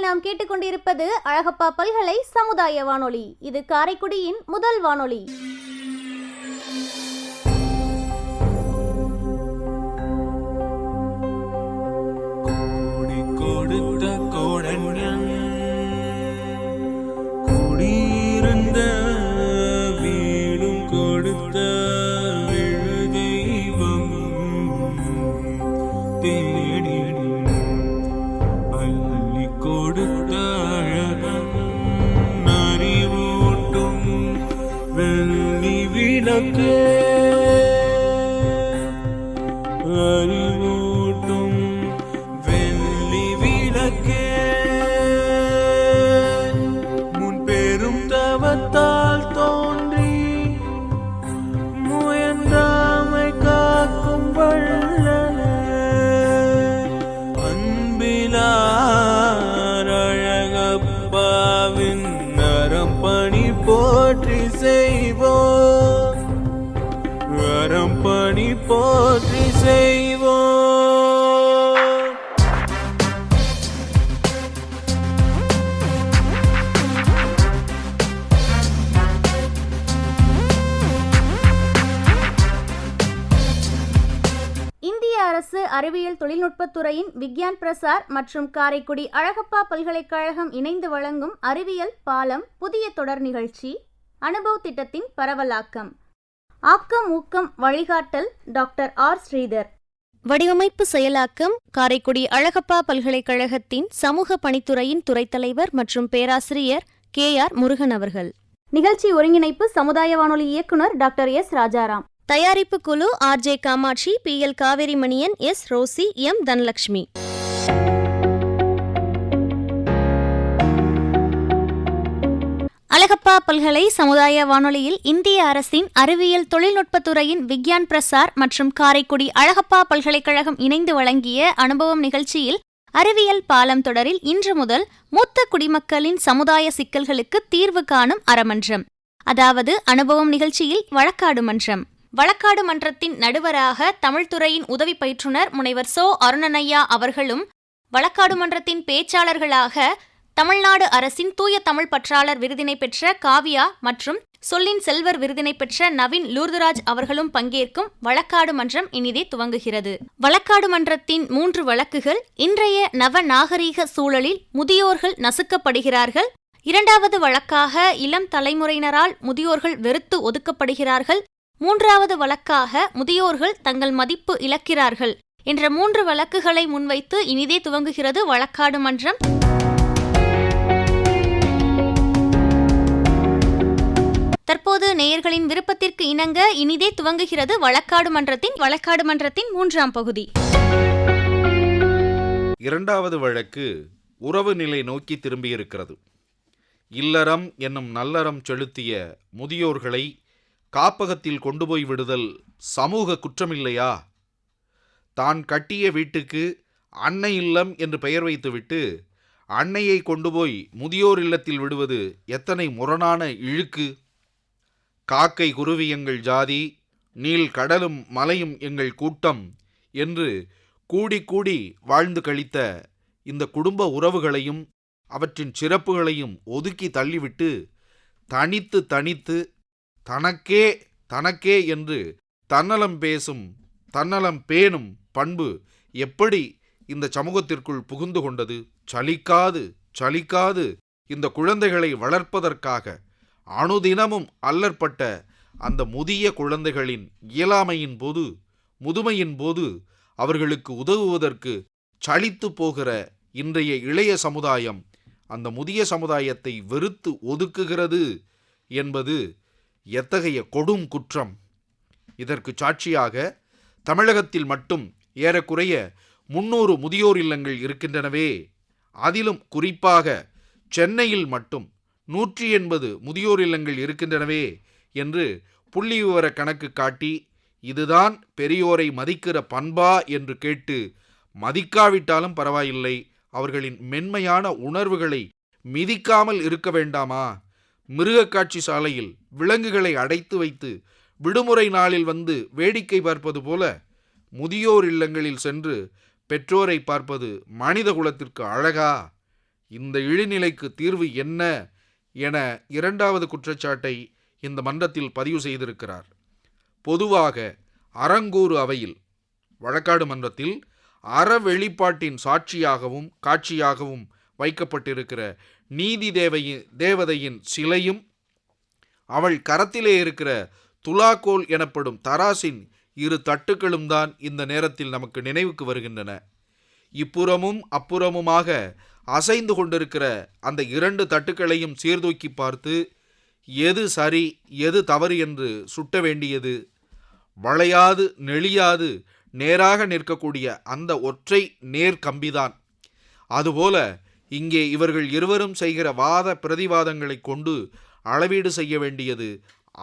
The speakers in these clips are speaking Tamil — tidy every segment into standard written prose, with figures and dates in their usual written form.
நாம் கேட்டுக்கொண்டிருப்பது அழகப்பா பல்கலை சமுதாய வானொலி. இது காரைக்குடியின் முதல் வானொலி. அறிவூட்டும் வெள்ளி விளக்கே, முன் பெரும் தவத்தால் தோன்றி முயன்றாமை காக்கும் வள்ளலே, அன்பிலார் அழகப்பாவின் நரம் பணி போற்றி செய்வோம், பணி போற்றி செய்வோம். இந்திய அரசு அறிவியல் தொழில்நுட்பத்துறையின் விக்யான் பிரசார் மற்றும் காரைக்குடி அழகப்பா பல்கலைக்கழகம் இணைந்து வழங்கும் அறிவியல் பாலம் புதிய தொடர் நிகழ்ச்சி அனுபவ் திட்டத்தின் பரவலாக்கம். ஆக்கம் ஊக்கம் வழிகாட்டல் டாக்டர் ஆர் ஸ்ரீதர். வடிவமைப்பு செயலாக்கம் காரைக்குடி அழகப்பா பல்கலைக்கழகத்தின் சமூக பணித்துறையின் துறைத் தலைவர் மற்றும் பேராசிரியர் KR முருகன் அவர்கள். நிகழ்ச்சி ஒருங்கிணைப்பு சமுதாய வானொலி இயக்குனர் டாக்டர் S ராஜாராம். தயாரிப்பு குழு RJ Kamakshi, PL Kaveri Maniyan, S Rosy, M Dhanalakshmi. Alagappa பல்கலை சமுதாய வானொலியில் இந்திய அரசின் அறிவியல் தொழில்நுட்பத்துறையின் விக்யான் பிரசார் மற்றும் காரைக்குடி அழகப்பா பல்கலைக்கழகம் இணைந்து வழங்கிய அனுபவம் நிகழ்ச்சியில் அறிவியல் பாலம் தொடரில் இன்று முதல் மூத்த குடிமக்களின் சமுதாய சிக்கல்களுக்கு தீர்வு காணும் அறமன்றம், அதாவது அனுபவம் நிகழ்ச்சியில் வழக்காடு மன்றம். வழக்காடு மன்றத்தின் நடுவராக தமிழ்துறையின் உதவி பயிற்றுனர் முனைவர் சோ அருணனையா அவர்களும், வழக்காடு மன்றத்தின் பேச்சாளர்களாக தமிழ்நாடு அரசின் தூய தமிழ் பற்றாளர் விருதினை பெற்ற காவியா மற்றும் சொல்லின் செல்வர் விருதினை பெற்ற நவீன் லூர்துராஜ் அவர்களும் பங்கேற்கும் வழக்காடு மன்றம் இனிதே துவங்குகிறது. வழக்காடு மன்றத்தின் 3 வழக்குகள். இன்றைய நவ நாகரீக சூழலில் முதியோர்கள் நசுக்கப்படுகிறார்கள். 2வது வழக்காக இளம் தலைமுறையினரால் முதியோர்கள் வெறுத்து ஒதுக்கப்படுகிறார்கள். 3வது வழக்காக முதியோர்கள் தங்கள் மதிப்பு இழக்கிறார்கள் என்ற 3 வழக்குகளை முன்வைத்து இனிதே துவங்குகிறது வழக்காடு மன்றம். தற்போது நேயர்களின் விருப்பத்திற்கு இணங்க இனிதே துவங்குகிறது வழக்காடு மன்றத்தின் 3ஆம் பகுதி. 2வது வழக்கு உறவு நிலை நோக்கி திரும்பியிருக்கிறது. இல்லறம் என்னும் நல்லறம் செலுத்திய முதியோர்களை காப்பகத்தில் கொண்டு போய் விடுதல் சமூக குற்றமில்லையா? தான் கட்டிய வீட்டுக்கு அன்னை இல்லம் என்று பெயர் வைத்துவிட்டு அன்னையை கொண்டு போய் முதியோர் இல்லத்தில் விடுவது எத்தனை முரணான இழுக்கு! காக்கை குருவி எங்கள் ஜாதி, நீல் கடலும் மலையும் எங்கள் கூட்டம் என்று கூடி கூடி வாழ்ந்து கழித்த இந்த குடும்ப உறவுகளையும் அவற்றின் சிறப்புகளையும் ஒதுக்கி தள்ளிவிட்டு தனித்து தனித்து தனக்கே தனக்கே என்று தன்னலம் பேசும் தன்னலம் பேணும் பண்பு எப்படி இந்த சமூகத்திற்குள் புகுந்து கொண்டது? சலிக்காது இந்த குழந்தைகளை வளர்ப்பதற்காக அணுதினமும் அல்லற்பட்ட அந்த முதிய குழந்தைகளின் இயலாமையின் போது, முதுமையின் போது அவர்களுக்கு உதவுவதற்கு சலித்து போகிற இன்றைய இளைய சமுதாயம் அந்த முதிய சமுதாயத்தை வெறுத்து ஒதுக்குகிறது என்பது எத்தகைய கொடும் குற்றம்! இதற்கு சாட்சியாக தமிழகத்தில் மட்டும் ஏறக்குறைய 300 முதியோர் இல்லங்கள் இருக்கின்றனவே. அதிலும் குறிப்பாக சென்னையில் மட்டும் 180 முதியோர் இல்லங்கள் இருக்கின்றனவே என்று புள்ளி விவர கணக்கு காட்டி, இதுதான் பெரியோரை மதிக்கிற பண்பா என்று கேட்டு, மதிக்காவிட்டாலும் பரவாயில்லை, அவர்களின் மென்மையான உணர்வுகளை மிதிக்காமல் இருக்க வேண்டாமா? மிருகக்காட்சி சாலையில் விலங்குகளை அடைத்து வைத்து விடுமுறை நாளில் வந்து வேடிக்கை பார்ப்பது போல முதியோர் இல்லங்களில் சென்று பெற்றோரை பார்ப்பது மனித குலத்திற்கு அழகா? இந்த இழிநிலைக்கு தீர்வு என்ன என இரண்டாவது குற்றச்சாட்டை இந்த மன்றத்தில் பதிவு செய்திருக்கிறார். பொதுவாக அறங்கூறு அவையில், வழக்காடு மன்றத்தில் அற வெளிப்பாட்டின் சாட்சியாகவும் காட்சியாகவும் வைக்கப்பட்டிருக்கிற நீதி தேவதையின் சிலையும் அவள் கரத்திலே இருக்கிற துலாக்கோல் எனப்படும் தராசின் 2 தட்டுக்களும் தான் இந்த நேரத்தில் நமக்கு நினைவுக்கு வருகின்றன. இப்புறமும் அப்புறமுமாக அசைந்து கொண்டிருக்கிற அந்த 2 தட்டுக்களையும் சீர்தூக்கி பார்த்து எது சரி எது தவறு என்று சுட்ட வேண்டியது வளையாது நெளியாது நேராக நிற்கக்கூடிய அந்த ஒற்றை நேர் கம்பிதான். அதுபோல இங்கே இவர்கள் இருவரும் செய்கிற வாத பிரதிவாதங்களை கொண்டு அளவீடு செய்ய வேண்டியது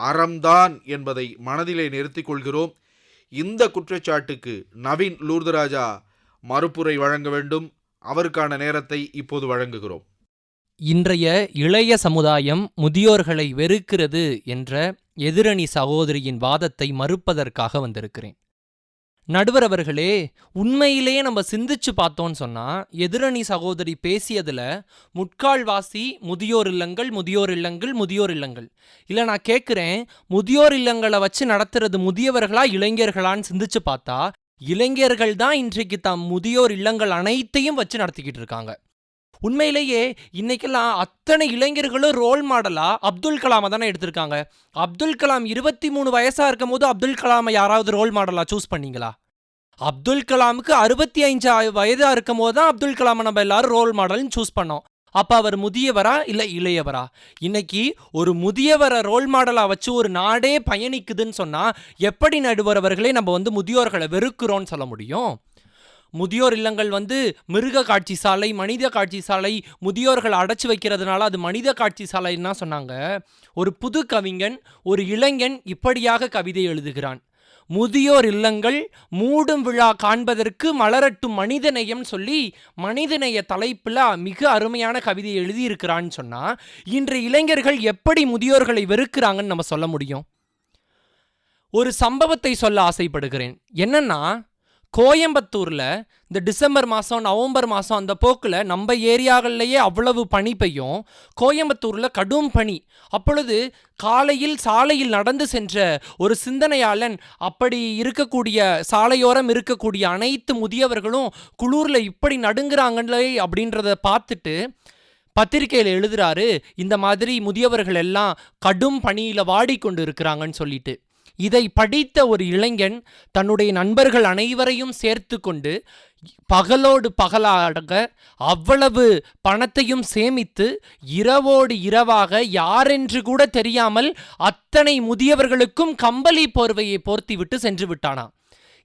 அறம்தான் என்பதை மனதிலே நிறுத்திக் கொள்கிறோம். இந்த குற்றச்சாட்டுக்கு நவீன் லூர்துராஜா மறுப்புரை வழங்க வேண்டும். அவருக்கான நேரத்தை இப்போது வழங்குகிறோம். இன்றைய இளைய சமுதாயம் முதியோர்களை வெறுக்கிறது என்ற எதிரணி சகோதரியின் வாதத்தை மறுப்பதற்காக வந்திருக்கிறேன். நடுவர் அவர்களே, உண்மையிலேயே நம்ம சிந்திச்சு பார்த்தோன்னு சொன்னா, எதிரணி சகோதரி பேசியதுல முட்கால்வாசி முதியோர் இல்லங்கள் முதியோர் இல்லங்கள் முதியோர் இல்லங்கள் இல்லை, நான் கேட்குறேன், முதியோர் இல்லங்களை வச்சு நடத்துறது முதியவர்களா இளைஞர்களான்னு சிந்திச்சு பார்த்தா இளைஞர்கள் தான் இன்றைக்கு தம் முதியோர் இல்லங்கள் அனைத்தையும் வச்சு நடத்திக்கிட்டு இருக்காங்க. உண்மையிலேயே இன்னைக்கெல்லாம் அத்தனை இளைஞர்களும் ரோல் மாடலா அப்துல் கலாமை தானே எடுத்திருக்காங்க. அப்துல் கலாம் 23 வயசா இருக்கும் போது அப்துல் கலாமை யாராவது ரோல் மாடலா சூஸ் பண்ணீங்களா? அப்துல் கலாமுக்கு 65 வயதா இருக்கும் போது தான் அப்துல் கலாமை நம்ம எல்லாரும் ரோல் மாடல்னு சூஸ் பண்ணோம். அப்ப அவர் முதியவரா இல்ல இளையவரா? இன்னைக்கு ஒரு முதியவரை ரோல் மாடலா வச்சு ஒரு நாடே பயணிக்குதுன்னு சொன்னா எப்படி நடுவர் அவர்களே நம்ம முதியோர்களை வெறுக்கிறோன்னு சொல்ல முடியும்? முதியோர் இல்லங்கள் மிருக காட்சி சாலை, மனித காட்சி சாலை, முதியோர்கள் அடைச்சி வைக்கிறதுனால அது மனித காட்சி சாலைன்னா சொன்னாங்க. ஒரு புது கவிஞன், ஒரு இளைஞன் இப்படியாக கவிதை எழுதுகிறான். முதியோர் இல்லங்கள் மூடும் விழா காண்பதற்கு மலரட்டும் மனிதநேயம் சொல்லி மனிதநேய தலைப்புல மிக அருமையான கவிதை எழுதியிருக்கிறான்னு சொன்னா, இன்றைய இளைஞர்கள் எப்படி முதியோர்களை வெறுக்கிறாங்கன்னு நம்ம சொல்ல முடியும்? ஒரு சம்பவத்தை சொல்ல ஆசைப்படுகிறேன். என்னன்னா, கோயம்புத்தூர்ல இந்த டிசம்பர் மாதம் நவம்பர் மாதம் அந்த போக்கில் நம்ம ஏரியாகள்லேயே அவ்வளவு பனி பெய்யும். கோயம்புத்தூரில் கடும் பனி. அப்பொழுது காலையில் சாலையில் நடந்து சென்ற ஒரு சிந்தனையாளன் அப்படி இருக்கக்கூடிய சாலையோரம் இருக்கக்கூடிய அனைத்து முதியவர்களும் குளூரில் இப்படி நடுங்குறாங்களே அப்படின்றத பார்த்துட்டு பத்திரிகையில் எழுதுறாரு, இந்த மாதிரி முதியவர்கள் எல்லாம் கடும் பனியில் வாடிக்கொண்டு இருக்கிறாங்கன்னு சொல்லிட்டு. இதை படித்த ஒரு இளைஞன் தன்னுடைய நண்பர்கள் அனைவரையும் சேர்த்து கொண்டு பகலோடு பகலாக அவ்வளவு பணத்தையும் சேமித்து இரவோடு இரவாக யாரென்று கூட தெரியாமல் அத்தனை முதியவர்களுக்கும் கம்பளி போர்வையை போர்த்திவிட்டு சென்று விட்டானாம்.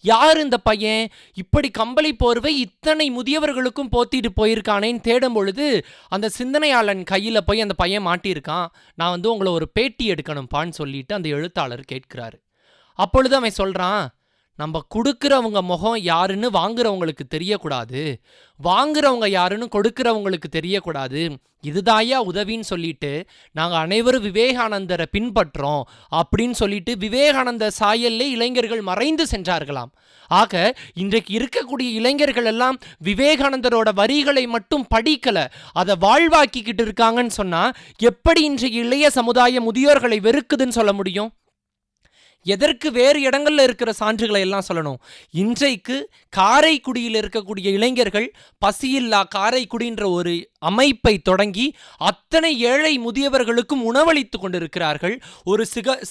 யார் இந்த பையன்? இப்படி கம்பளி போர்வை இத்தனை முதியவர்களுக்கும் போத்திட்டு போயிருக்கானேன்னு தேடும் பொழுது அந்த சிந்தனையாளன் கையில் போய் அந்த பையன் மாட்டியிருக்கான். நான் உங்களை ஒரு பேட்டி எடுக்கணும்ப்பான்னு சொல்லிட்டு அந்த எழுத்தாளர் கேட்கிறாரு. அப்பொழுது அவன் சொல்கிறான், நம்ம கொடுக்குறவங்க முகம் யாருன்னு வாங்குறவங்களுக்கு தெரியக்கூடாது, வாங்குறவங்க யாருன்னு கொடுக்குறவங்களுக்கு தெரியக்கூடாது, இதுதாயா உதவின்னு சொல்லிட்டு நாங்கள் அனைவரும் விவேகானந்தரை பின்பற்றோம் அப்படின்னு சொல்லிட்டு விவேகானந்த சாயல்லே இளைஞர்கள் மறைந்து சென்றார்களாம். ஆக இன்றைக்கு இருக்கக்கூடிய இளைஞர்கள் எல்லாம் விவேகானந்தரோட வரிகளை மட்டும் படிக்கல, அதை வாழ்வாக்கிக்கிட்டு இருக்காங்கன்னு சொன்னா எப்படி இன்றைக்கு இளைய சமுதாய முதியோர்களை வெறுக்குதுன்னு சொல்ல முடியும்? எதற்கு வேறு இடங்கள்ல இருக்கிற சான்றுகளை எல்லாம் சொல்லணும்? இன்றைக்கு காரைக்குடியில் இருக்கக்கூடிய இளைஞர்கள் பசியில்லா காரைக்குடின்ற ஒரு அமைப்பை தொடங்கி அத்தனை ஏழை முதியவர்களுக்கும் உணவளித்து கொண்டிருக்கிறார்கள். ஒரு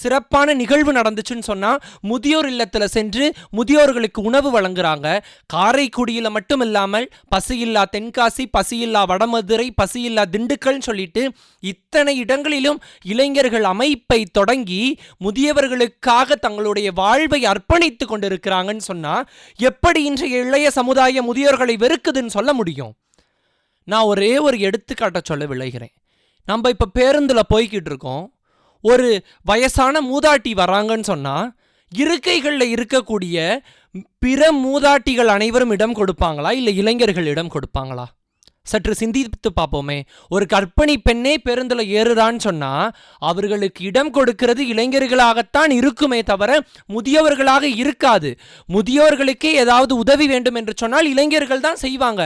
சிறப்பான நிகழ்வு நடந்துச்சுன்னு சொன்னா முதியோர் இல்லத்துல சென்று முதியோர்களுக்கு உணவு வழங்குறாங்க. காரைக்குடியில மட்டும் இல்லாமல் பசியில்லா தென்காசி, பசியில்லா வடமதுரை, பசியில்லா திண்டுக்கல்னு சொல்லிட்டு இத்தனை இடங்களிலும் இளைஞர்கள் அமைப்பை தொடங்கி முதியவர்களுக்காக தங்களுடைய வாழ்வை அர்ப்பணித்து கொண்டிருக்கிறாங்கன்னு சொன்னா எப்படி இன்றைய இளைய சமுதாய முதியோர்களை வெறுக்குதுன்னு சொல்ல முடியும்? நான் ஒரே ஒரு எடுத்துக்காட்ட சொல்ல விளைகிறேன். நம்ம இப்ப பேருந்துல போய்கிட்டு இருக்கோம். ஒரு வயசான மூதாட்டி வராங்கன்னு சொன்னா இருக்கைகளில் இருக்கக்கூடிய பிற மூதாட்டிகள் அனைவரும் இடம் கொடுப்பாங்களா இல்லை இளைஞர்கள் இடம் கொடுப்பாங்களா? சற்று சிந்தித்து பார்ப்போமே. ஒரு கர்ப்பிணி பெண்ணே பேருந்துல ஏறுறான்னு சொன்னா அவர்களுக்கு இடம் கொடுக்கிறது இளைஞர்களாகத்தான் இருக்குமே தவிர முதியவர்களாக இருக்காது. முதியோர்களுக்கே ஏதாவது உதவி வேண்டும் என்று சொன்னால் இளைஞர்கள் தான் செய்வாங்க.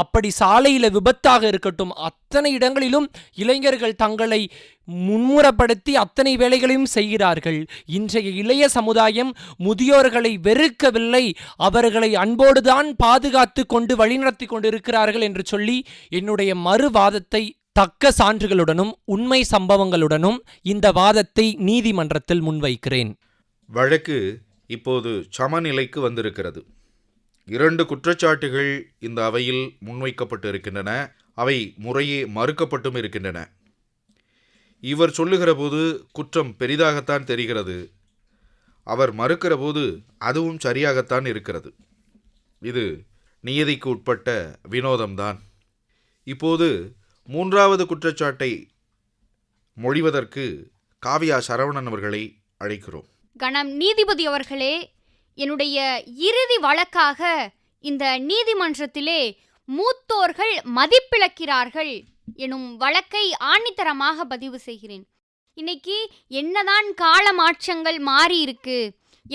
அப்படி சாலையில விபத்தாக இருக்கட்டும், அத்தனை இடங்களிலும் இளைஞர்கள் தங்களை முன்முறப்படுத்தி அத்தனை வேலைகளையும் செய்கிறார்கள். இன்றைய இளைய சமுதாயம் முதியோர்களை வெறுக்கவில்லை, அவர்களை அன்போடுதான் பாதுகாத்து கொண்டு வழிநடத்தி கொண்டிருக்கிறார்கள் என்று சொல்லி என்னுடைய மறுவாதத்தை தக்க சான்றுகளுடனும் உண்மை சம்பவங்களுடனும் இந்த வாதத்தை நீதிமன்றத்தில் முன்வைக்கிறேன். வழக்கு இப்போது சமநிலைக்கு வந்திருக்கிறது. 2 குற்றச்சாட்டுகள் இந்த அவையில் முன்வைக்கப்பட்டு இருக்கின்றன. அவை முறையே மறுக்கப்பட்டும் இருக்கின்றன. இவர் சொல்லுகிற போது குற்றம் பெரிதாகத்தான் தெரிகிறது, அவர் மறுக்கிற போது அதுவும் சரியாகத்தான் இருக்கிறது. இது நியதிக்கு உட்பட்ட வினோதம்தான். இப்போது 3வது குற்றச்சாட்டை மொழிவதற்கு காவியா சரவணன் அவர்களை அழைக்கிறோம். கணம் நீதிபதி அவர்களே, என்னுடைய இறுதி வழக்காக இந்த நீதிமன்றத்திலே மூத்தோர்கள் மதிப்பிழக்கிறார்கள் எனும் வழக்கை ஆணித்தரமாக பதிவு செய்கிறேன். இன்னைக்கு என்னதான் கால மாற்றங்கள் மாறி இருக்கு,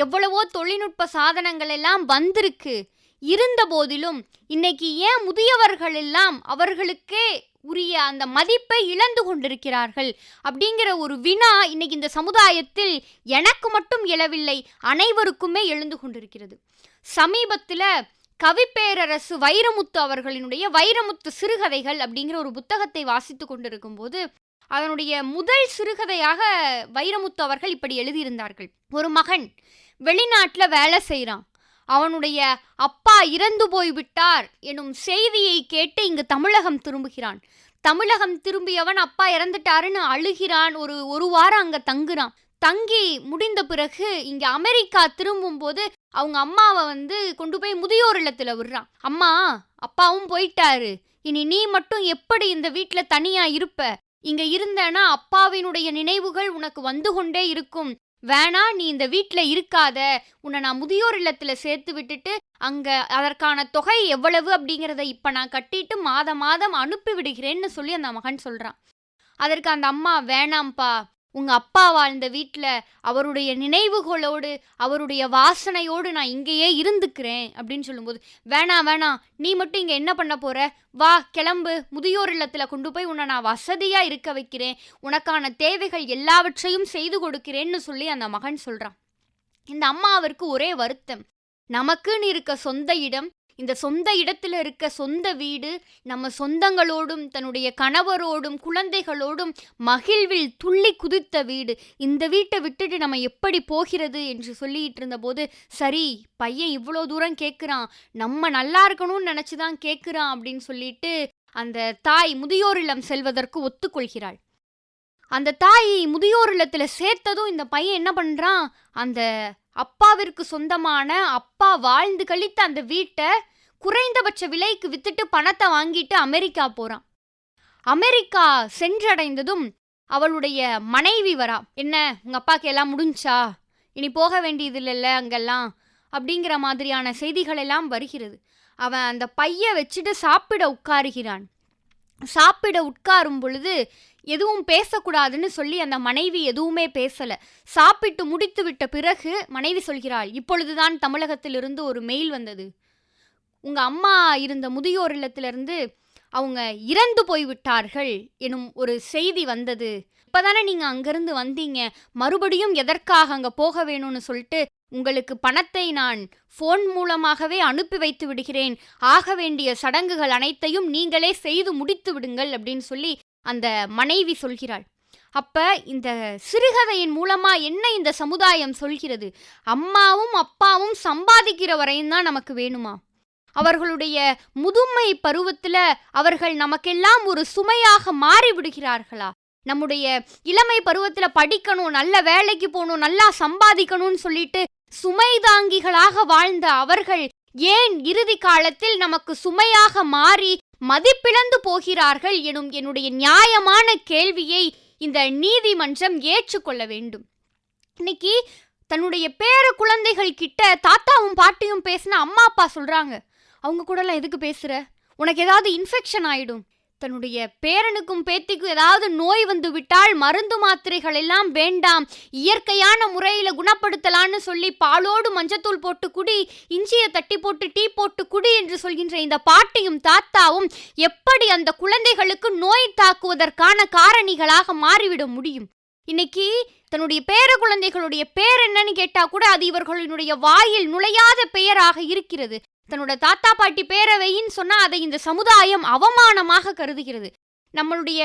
எவ்வளவோ தொழில்நுட்ப சாதனங்கள் எல்லாம் வந்திருக்கு, இருந்த போதிலும் இன்னைக்கு ஏன் முதியவர்கள் எல்லாம் அவர்களுக்கே உரிய அந்த மதிப்பை இழந்து கொண்டிருக்கிறார்கள் அப்படிங்கிற ஒரு வினா இன்னைக்கு இந்த சமுதாயத்தில் எனக்கு மட்டும் எழவில்லை, அனைவருக்குமே எழுந்து கொண்டிருக்கிறது. சமீபத்தில் கவிப்பேரரசு வைரமுத்து அவர்களினுடைய வைரமுத்து சிறுகதைகள் அப்படிங்கிற ஒரு புத்தகத்தை வாசித்து கொண்டிருக்கும் போது அதனுடைய முதல் சிறுகதையாக வைரமுத்து அவர்கள் இப்படி எழுதியிருந்தார்கள். ஒரு மகன் வெளிநாட்டில் வேலை செய்கிறான், அவனுடைய அப்பா இறந்து போய்விட்டார் எனும் செய்தியை கேட்டு இங்கு தமிழகம் திரும்புகிறான். தமிழகம் திரும்பியவன் அப்பா இறந்துட்டாருன்னு அழுகிறான். ஒரு வாரம் அங்கே தங்குறான். தங்கி முடிந்த பிறகு இங்கே அமெரிக்கா திரும்பும்போது அவங்க அம்மாவை கொண்டு போய் முதியோர் இல்லத்தில் விடுறான். அம்மா, அப்பாவும் போயிட்டாரு, இனி நீ மட்டும் எப்படி இந்த வீட்டில் தனியாக இருப்ப? இங்கே இருந்தேன்னா அப்பாவினுடைய நினைவுகள் உனக்கு வந்து கொண்டே இருக்கும். வேணா, நீ இந்த வீட்டில் இருக்காத, உன்னை நான் முதியோர் இல்லத்தில் சேர்த்து விட்டுட்டு அங்கே அதற்கான தொகை எவ்வளவு அப்படிங்கிறத இப்போ நான் கட்டிட்டு மாதம் மாதம் அனுப்பி விடுகிறேன்னு சொல்லி அந்த மகன் சொல்கிறான். அதற்கு அந்த அம்மா, வேணாம்ப்பா, உங்கள் அப்பா வாழ்ந்த வீட்டில் அவருடைய நினைவுகளோடு அவருடைய வாசனையோடு நான் இங்கேயே இருந்துக்கிறேன் அப்படின்னு சொல்லும்போது, வேணாம், நீ மட்டும் இங்கே என்ன பண்ண போகிற? வா, கிளம்பு, முதியோர் இல்லத்தில் கொண்டு போய் உன்னை நான் வசதியாக இருக்க வைக்கிறேன், உனக்கான தேவைகள் எல்லாவற்றையும் செய்து கொடுக்கிறேன்னு சொல்லி அந்த மகன் சொல்கிறான். இந்த அம்மாவிற்கு ஒரே வருத்தம், நமக்குன்னு இருக்க சொந்த இடம், இந்த சொந்த இடத்துல இருக்க சொந்த வீடு, நம்ம சொந்தங்களோடும் தன்னுடைய கணவரோடும் குழந்தைகளோடும் மகிழ்வில் துள்ளி குதித்த வீடு, இந்த வீட்டை விட்டுட்டு நம்ம எப்படி போகிறது என்று சொல்லிட்டு இருந்தபோது, சரி, பையன் இவ்வளோ தூரம் கேட்குறான், நம்ம நல்லா இருக்கணும்னு நினச்சி தான் கேட்குறான் அப்படின்னு சொல்லிட்டு அந்த தாய் முதியோர் இல்லம் செல்வதற்கு ஒத்துக்கொள்கிறாள். அந்த தாய் முதியோர் இல்லத்தில் சேர்த்ததும் இந்த பையன் என்ன பண்ணுறான், அந்த அப்பாவிற்கு சொந்தமான அப்பா வாழ்ந்து கழித்த அந்த வீட்டை குறைந்தபட்ச விலைக்கு வித்துட்டு பணத்தை வாங்கிட்டு அமெரிக்கா போகிறான். அமெரிக்கா சென்றடைந்ததும் அவளுடைய மனைவி வரா. என்ன, உங்கள் அப்பாவுக்கு எல்லாம் முடிஞ்சா, இனி போக வேண்டியது இல்லைல்ல அங்கெல்லாம் அப்படிங்கிற மாதிரியான செய்திகள் எல்லாம் வருகிறது. அவன் அந்த பையை வச்சுட்டு சாப்பிட உட்காருகிறான். சாப்பிட உட்காரும் பொழுது எதுவும் பேசக்கூடாதுன்னு சொல்லி அந்த மனைவி எதுவுமே பேசலை. சாப்பிட்டு முடித்து விட்ட பிறகு மனைவி சொல்கிறாள், இப்பொழுதுதான் தமிழகத்திலிருந்து ஒரு மெயில் வந்தது, உங்கள் அம்மா இருந்த முதியோர் இல்லத்திலிருந்து அவங்க இறந்து போய்விட்டார்கள் எனும் ஒரு செய்தி வந்தது. இப்போதானே நீங்கள் அங்கேருந்து வந்தீங்க, மறுபடியும் எதற்காக அங்கே போக வேணும்னு சொல்லிட்டு உங்களுக்கு பணத்தை நான் ஃபோன் மூலமாகவே அனுப்பி வைத்து விடுகிறேன், ஆக வேண்டிய சடங்குகள் அனைத்தையும் நீங்களே செய்து முடித்து விடுங்கள் அப்படின்னு சொல்லி அந்த மனைவி சொல்கிறாள். அப்போ இந்த சிறுகதையின் மூலமாக என்ன இந்த சமுதாயம் சொல்கிறது, அம்மாவும் அப்பாவும் சம்பாதிக்கிற வரையும் தான் நமக்கு வேணுமா? அவர்களுடைய முதுமை பருவத்தில் அவர்கள் நமக்கெல்லாம் ஒரு சுமையாக மாறிவிடுகிறார்களா? நம்முடைய இளமை பருவத்தில் படிக்கணும், நல்ல வேலைக்கு போகணும், நல்லா சம்பாதிக்கணும்னு சொல்லிட்டு சுமைதாங்கிகளாக வாழ்ந்த அவர்கள் ஏன் இறுதி காலத்தில் நமக்கு சுமையாக மாறி மதிப்பிழந்து போகிறார்கள் எனும் என்னுடைய நியாயமான கேள்வியை இந்த நீதிமன்றம் ஏற்றுக்கொள்ள வேண்டும். இன்னைக்கு தன்னுடைய பேர குழந்தைகள் கிட்ட தாத்தாவும் பாட்டியும் பேசின அம்மா அப்பா சொல்றாங்க, அவங்க கூடலாம் எதுக்கு பேசுற, உனக்கு ஏதாவது இன்ஃபெக்ஷன் ஆயிடும், தன்னுடைய பேரனுக்கும் பேத்திக்கும் ஏதாவது நோய் வந்து விட்டால் மருந்து மாத்திரைகள் எல்லாம் வேண்டாம், இயற்கையான முறையில் குணப்படுத்தலான்னு சொல்லி பாலோடு மஞ்சத்தூள் போட்டு குடி, இஞ்சியை தட்டி போட்டு டீ போட்டு குடி என்று சொல்கின்ற இந்த பாட்டியும் தாத்தாவும் எப்படி அந்த குழந்தைகளுக்கு நோய் தாக்குவதற்கான காரணிகளாக மாறிவிட முடியும்? இன்னைக்கு தன்னுடைய பேர குழந்தைகளுடைய பேர் என்னன்னு கேட்டா கூட அது இவர்களுடைய வாயில் நுழையாத பெயராக இருக்கிறது. தன்னோட தாத்தா பாட்டி பேரை வையின்னு சொன்னா அதை இந்த சமுதாயம் அவமானமாக கருதுகிறது. நம்மளுடைய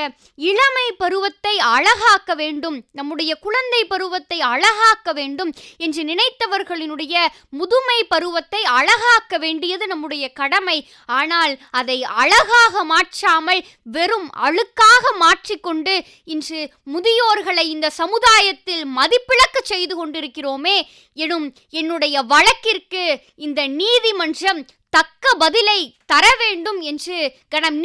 இளமை பருவத்தை அழகாக்க வேண்டும், நம்முடைய குழந்தை பருவத்தை அழகாக்க வேண்டும் என்று நினைத்தவர்களினுடைய முதுமை பருவத்தை அழகாக்க வேண்டியது நம்முடைய கடமை. ஆனால் அதை அழகாக மாற்றாமல் வெறும் அழுக்காக மாற்றிக்கொண்டு இன்று முதியோர்களை இந்த சமுதாயத்தில் மதிப்பிழக்க செய்து கொண்டிருக்கிறோமே எனும் என்னுடைய வழக்கிற்கு இந்த நீதிமன்றம் தக்க பதிலை தர வேண்டும் என்று கணம்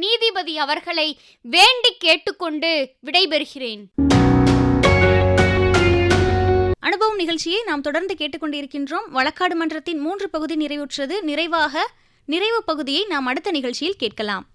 நீதிபதி அவர்களை வேண்டி கேட்டுக்கொண்டு விடைபெறுகிறேன். அனுபவம் நிகழ்ச்சியை நாம் தொடர்ந்து கேட்டுக்கொண்டிருக்கின்றோம். வழக்காடு மன்றத்தின் 3 பகுதி நிறைவுற்றது. நிறைவு பகுதியை நாம் அடுத்த நிகழ்ச்சியில் கேட்கலாம்.